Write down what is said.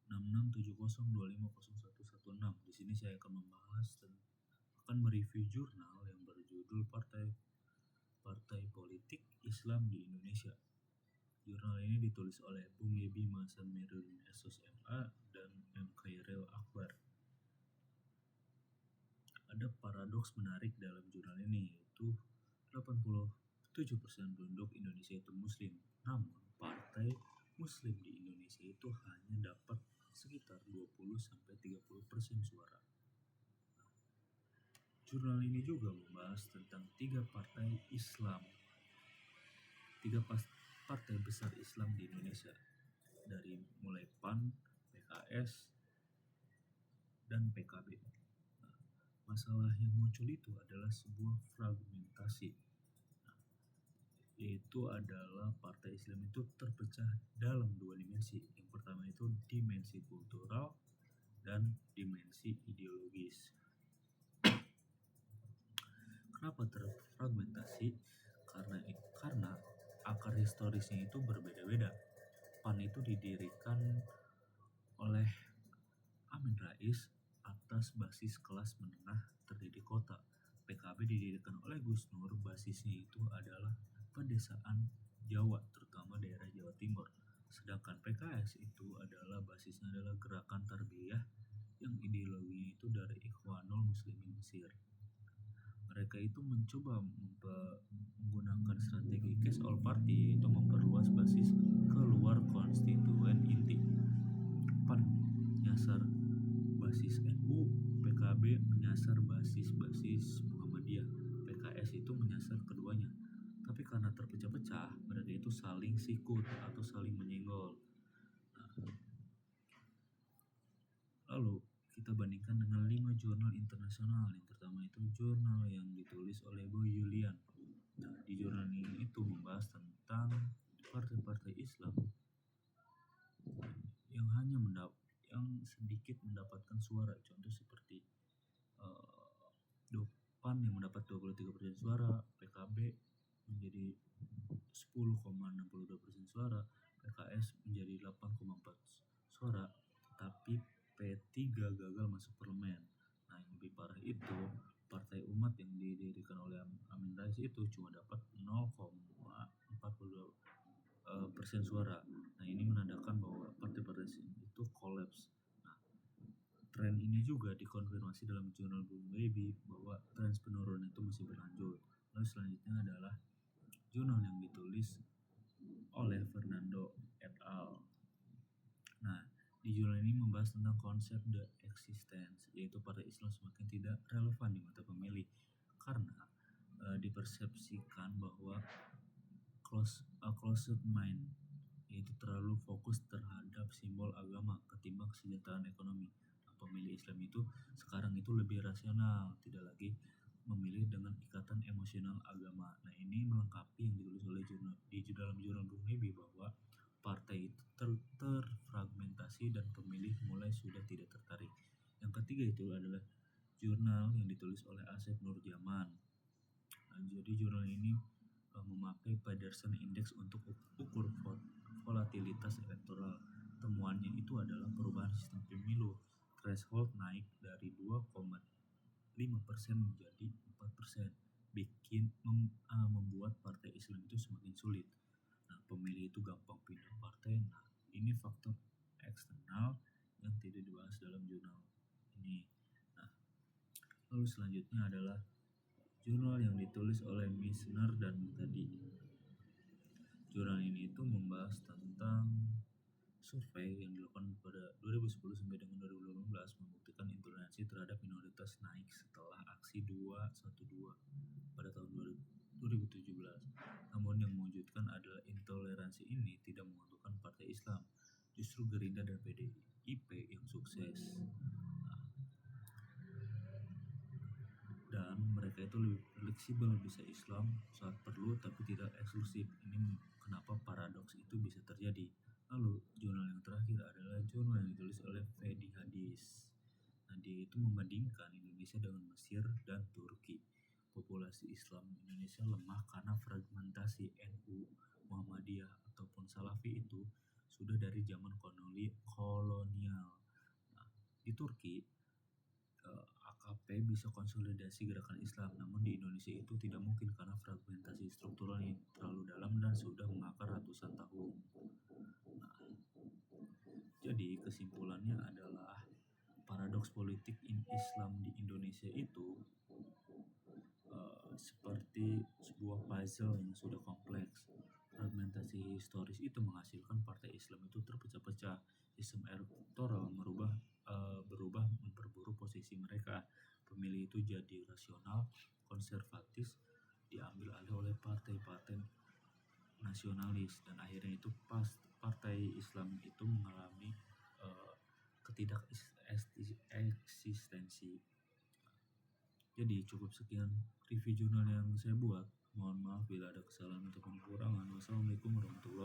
6670250116. Di sini saya akan mereview jurnal yang berjudul Partai Politik Islam di Indonesia. Jurnal ini ditulis oleh Bung Yebi Masan Merudin SOSMA dan M. Khairil Akbar. Ada paradoks menarik dalam jurnal ini, yaitu 87% penduduk Indonesia itu Muslim, namun partai Muslim di Indonesia itu hanya dapat sekitar 20-30% suara. Jurnal ini juga membahas tentang tiga partai besar Islam di Indonesia, dari mulai PAN, PKS, dan PKB. Masalah yang muncul itu adalah sebuah fragmentasi, yaitu adalah partai Islam itu terpecah dalam dua dimensi. Yang pertama itu dimensi kultural dan dimensi ideologis. Kenapa terfragmentasi? Karena akar historisnya itu berbeda-beda. PAN itu didirikan oleh Amin Rais atas basis kelas menengah terdidik kota. PKB didirikan oleh Gus Nur, basisnya itu adalah pedesaan Jawa, terutama daerah Jawa Timur. Sedangkan PKS itu basisnya adalah gerakan tarbiyah yang ideologinya itu dari Ikhwanul Muslimin Mesir. Mereka itu mencoba menggunakan strategi cash all party, yaitu memperluas basis keluar konstituen inti. PAN menyasar basis NU, PKB menyasar basis Muhammadiyah, PKS itu menyasar keduanya. Tapi karena terpecah-pecah, berarti itu saling sikut atau saling menyenggol. Lalu kita bandingkan dengan 5 jurnal internasional. Yang pertama itu jurnal yang ditulis oleh Boy Julian. Di jurnal ini itu membahas tentang partai-partai Islam yang sedikit mendapatkan suara. Contoh seperti PAN yang mendapat 23% suara, PKB menjadi 10,62% suara, PKS menjadi 8,4 suara, tapi P3 gagal masuk parlemen. Nah, yang lebih parah itu Partai Umat yang didirikan oleh Amin Rais itu cuma dapat 0,42% suara. Nah, ini menandakan bahwa partai-partai itu kolaps. Nah, tren ini juga dikonfirmasi dalam jurnal Bung Yebi bahwa tren penurunan itu masih berlanjut. Lalu selanjutnya adalah jurnal yang ditulis oleh Fernando et al. Nah, di jurnal ini membahas tentang konsep the existence, yaitu partai Islam semakin tidak relevan di mata pemilih karena dipersepsikan bahwa closed mind, yaitu terlalu fokus terhadap simbol agama ketimbang kesejahteraan ekonomi. Nah, pemilih Islam itu sekarang itu lebih rasional, tidak lagi memilih dengan ikatan emosional agama. Nah, ini melengkapi yang ditulis oleh dalam jurnal Bung Yebi bahwa partai itu terfragmentasi dan pemilih mulai sudah tidak tertarik. Yang ketiga itu adalah jurnal yang ditulis oleh Asep Nurjaman. Nah, jadi jurnal ini memakai Pearson Index untuk ukur volatilitas elektoral. Temuannya itu adalah perubahan sistem pemilu. Threshold naik dari 2,5% menjadi 4%, membuat partai Islam itu semakin sulit. Nah, pemilih itu gampang pindah partai. Nah, ini faktor eksternal yang tidak dibahas dalam jurnal ini. Nah, lalu selanjutnya adalah jurnal yang ditulis oleh Misner dan Mutadi. Jurnal ini itu membahas tentang survei yang dilakukan pada 2010 sampai dengan 2018 membuktikan intoleransi terhadap minoritas naik setelah aksi 212 pada tahun 2017. Namun yang mewujudkan adalah intoleransi ini tidak menguntungkan partai Islam. Justru Gerindra dan PDIP yang sukses. Dan mereka itu lebih fleksibel, bisa Islam saat perlu tapi tidak eksklusif. Ini kenapa paradoks itu bisa terjadi. Lalu jurnal yang terakhir adalah jurnal yang ditulis oleh Fedi Hadis. Nah, dia itu membandingkan Indonesia dengan Mesir dan Turki. Populasi Islam Indonesia lemah karena fragmentasi NU, Muhammadiyah ataupun Salafi itu sudah dari zaman kolonial. Nah, di Turki AKP bisa konsolidasi gerakan Islam, namun di Indonesia itu tidak mungkin karena fragmentasi struktural yang terlalu dalam dan sudah mengakar ratusan tahun. Nah, jadi kesimpulannya adalah paradoks politik Islam di Indonesia itu seperti sebuah puzzle yang sudah kompleks. Fragmentasi historis itu menghasilkan partai Islam itu terpecah-pecah. Sistem elektoral berubah memperburuk posisi mereka. Pemilih itu jadi rasional, konservatif, diambil alih oleh partai-partai nasionalis, dan akhirnya itu pas partai Islam itu mengalami uh, ketidak eksistensi. Jadi cukup sekian review jurnal yang saya buat. Mohon maaf bila ada kesalahan ataupun kekurangan. Wassalamualaikum warahmatullahi